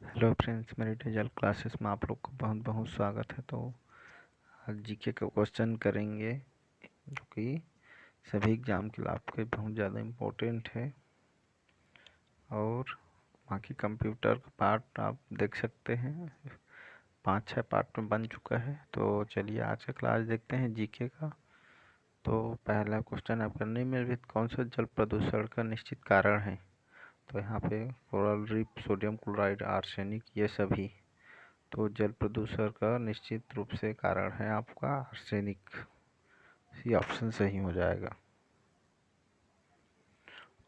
Hello friends, मेरी digital classes में आप लोग को बहुत बहुत स्वागत है। तो आज जीके का क्वेश्चन करेंगे जो कि सभी एग्ज़ाम के लिए आपके बहुत ज़्यादा इम्पोर्टेंट है। और बाकी कंप्यूटर का पार्ट आप देख सकते हैं, 5-6 पार्ट में बन चुका है। तो चलिए आज का क्लास देखते हैं जीके का। तो पहला क्वेश्चन आपका, निम्नलिखित कौन सा जल प्रदूषण का निश्चित कारण है? तो यहाँ पे coral reef, sodium chloride, arsenic, ये सभी। तो जल प्रदूषण का निश्चित रूप से कारण है आपका आर्सेनिक। सी ऑप्शन सही हो जाएगा।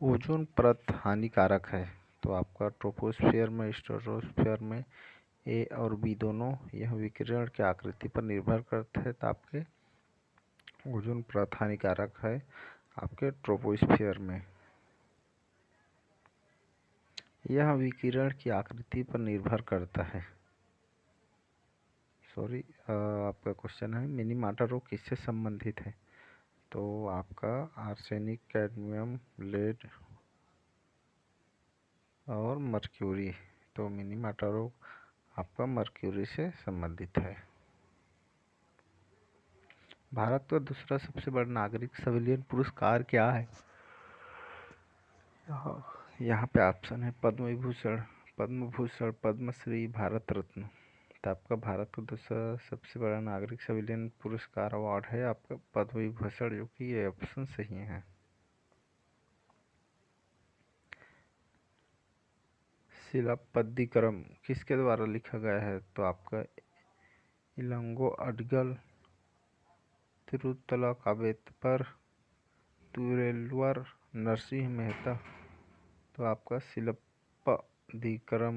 ओजोन परत हानिकारक है। तो आपका ट्रोपोस्फियर में, स्ट्रेटोस्फियर में ए और बी दोनों, यह विकिरण की आकृति पर निर्भर करते हैं। तो आपके ओजोन परत हानिकारक है आपके ट्रोपोस्फियर में। यह विकिरण की आकृति पर निर्भर करता है। सॉरी, आपका क्वेश्चन है मिनीमाटा रोग किससे संबंधित है? तो आपका आर्सेनिक, कैडमियम, लेड और मर्क्यूरी। तो मिनीमाटा रोग आपका मर्क्यूरी से संबंधित है। भारत का दूसरा सबसे बड़ा नागरिक सिविलियन पुरस्कार क्या है? यहाँ पे ऑप्शन है पद्म विभूषण, पद्म भूषण, पद्मश्री, भारत रत्न। तो आपका भारत का दूसरा सबसे बड़ा नागरिक सिविलियन पुरस्कार अवार्ड है आपका पद्म विभूषण, जो कि ये ऑप्शन सही है। शिलापद्दिकरम किसके द्वारा लिखा गया है? तो आपका इलंगो अडगल, तिरुतला कावेतपर, तुरेलवर, नरसिंह मेहता। तो आपका शिलापद्दिकरम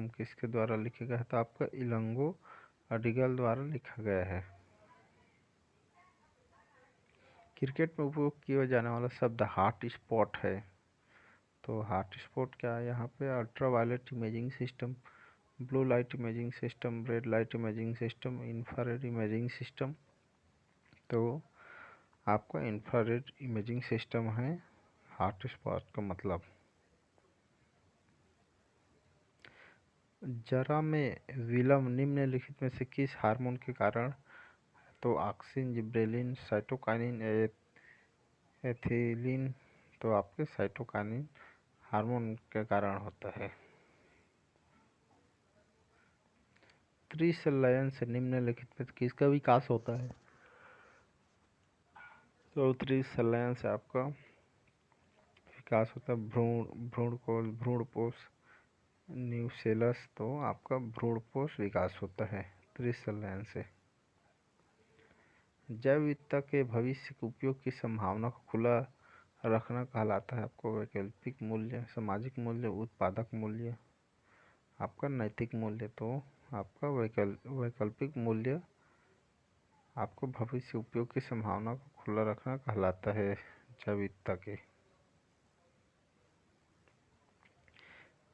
किसके द्वारा लिखा गया है? तो आपका इलंगो अडिगल द्वारा लिखा गया है। क्रिकेट में उपयोग किया जाने वाला शब्द हॉट स्पॉट है। तो हॉट स्पॉट क्या है? यहाँ पे ultra violet imaging system, blue light imaging system, red light imaging system, infrared imaging system. तो आपका इंफ्रारेड इमेजिंग सिस्टम है हॉट स्पॉट का मतलब। जरा में विलंब निम्नलिखित में से किस हार्मोन के कारण? तो ऑक्सिन, जिब्रेलिन, साइटोकाइनिन, एथिलीन। तो आपके साइटोकाइनिन हार्मोन के कारण होता है। त्रिसंलयन से निम्नलिखित में किसका विकास होता है? तो त्रिसंलयन से आपका विकास होता है भ्रूणकोश, न्यूसेलस। तो आपका भ्रूणकोश विकास होता है त्रिसंलयन से। जैव विविधता के भविष्य के उपयोग की संभावना को खुला रखना कहलाता है आपको वैकल्पिक मूल्य, सामाजिक मूल्य, उत्पादक मूल्य, आपका नैतिक मूल्य। तो आपका वैकल्पिक मूल्य आपको भविष्य उपयोग की संभावना को खुला रखना कहलाता है जैव विविधता के।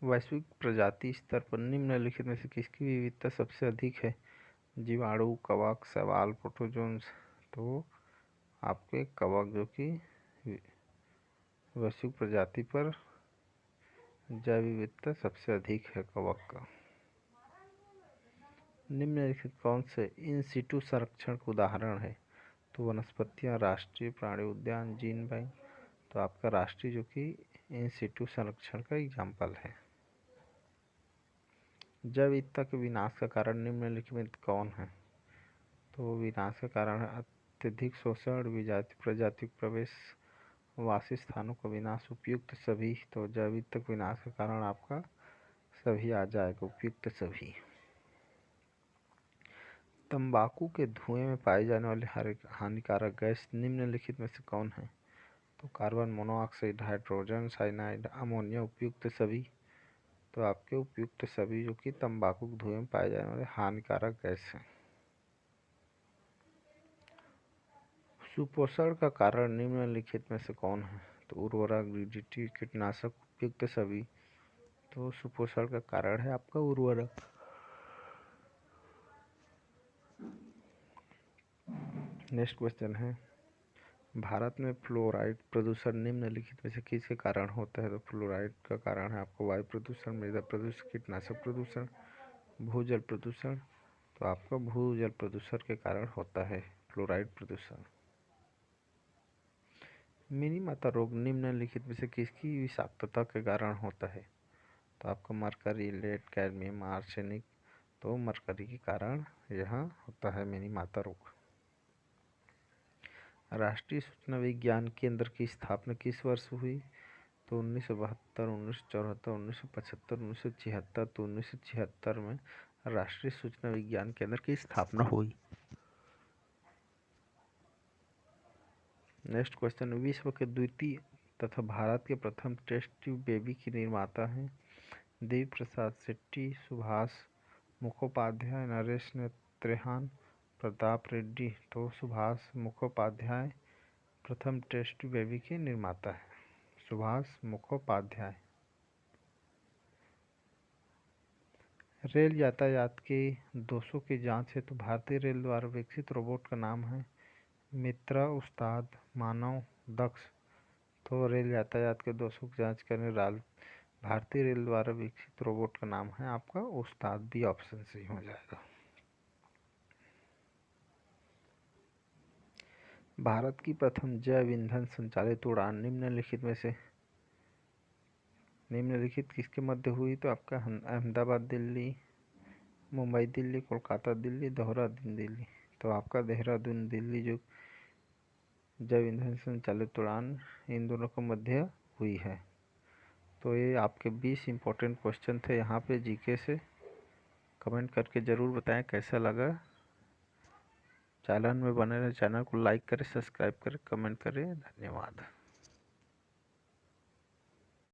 वैश्विक प्रजाति स्तर पर निम्नलिखित में से किसकी विविधता सबसे अधिक है? जीवाणु, कवक, शैवाल, प्रोटोजोन्स। तो आपके कवक, जो कि वैश्विक प्रजाति पर जैव विविधता सबसे अधिक है कवक का। निम्नलिखित कौन से इन सिटू संरक्षण का उदाहरण है? तो वनस्पतियाँ, राष्ट्रीय प्राणी उद्यान, जीन बैंक। तो आपका राष्ट्रीय, जो कि इन सिटू संरक्षण का एग्जाम्पल है। जैव विविधता के विनाश का कारण निम्नलिखित में कौन है? तो विनाश का कारण है अत्यधिक शोषण, विजातीय प्रजाति प्रवेश, वासी स्थानों का विनाश, उपयुक्त सभी। तो जैव विविधता के विनाश का कारण आपका सभी आ जाएगा, उपयुक्त सभी। तंबाकू के धुएं में पाई जाने वाली हानिकारक गैस निम्नलिखित में से कौन है? तो carbon monoxide, hydrogen cyanide, ammonia, उपयुक्त सभी। तो आपके उपयुक्त सभी, जो कि तंबाकू के धुएं में पाए जाने वाले हानिकारक गैस हैं। सुपोषण का कारण निम्नलिखित में से कौन है? तो उर्वरक, डीडीटी, कीटनाशक, उपयुक्त सभी। तो सुपोषण का कारण है आपका उर्वरक। नेक्स्ट क्वेश्चन है, भारत में फ्लोराइड प्रदूषण निम्नलिखित में से किसके कारण होता है? तो फ्लोराइड का कारण है आपको वायु प्रदूषण, मृदा प्रदूषण, कीटनाशक प्रदूषण, भूजल प्रदूषण, तो आपका भूजल प्रदूषण के कारण होता है फ्लोराइड प्रदूषण। मिनी माता रोग निम्नलिखित में से किसकी विषाक्तता के कारण होता है? तो आपका मरकरी, लेड, कैडमियम, आर्सेनिक। तो मरकरी के कारण यह होता है मिनी माता रोग। राष्ट्रीय सूचना विज्ञान केंद्र की स्थापना किस वर्ष हुई? तो 1972, 1974, 1975, 1976। तो 1976 में राष्ट्रीय सूचना विज्ञान केंद्र की स्थापना हुई। नेक्स्ट क्वेश्चन, विश्व के द्वितीय तथा भारत के प्रथम टेस्ट ट्यूब बेबी की निर्माता हैं? देवी प्रसाद शेट्टी, सुभाष मुखोपाध्याय, नरेश त्रेहान, प्रताप रेड्डी। तो सुभाष मुखोपाध्याय प्रथम टेस्ट ट्यूब बेबी के निर्माता है, सुभाष मुखोपाध्याय। रेल यातायात के दोषों की जांच हेतु भारतीय रेल द्वारा विकसित रोबोट का नाम है? मित्रा, उस्ताद, मानव, दक्ष। तो रेल यातायात के दोषों की जांच करने भारतीय रेल द्वारा विकसित रोबोट का नाम है आपका उस्ताद। बी ऑप्शन सही हो जाएगा। भारत की प्रथम जैव ईंधन संचालित उड़ान निम्नलिखित किसके मध्य हुई? तो आपका अहमदाबाद दिल्ली, मुंबई दिल्ली, कोलकाता दिल्ली, देहरादून दिल्ली। तो आपका देहरादून दिल्ली जो जैव ईंधन संचालित उड़ान इन दोनों के मध्य हुई है। तो ये आपके 20 इंपॉर्टेंट क्वेश्चन थे यहाँ पे जीके से। कमेंट करके ज़रूर बताएं कैसा लगा। चैनल में बने रहे, चैनल को लाइक करें, सब्सक्राइब करें, कमेंट करें। धन्यवाद।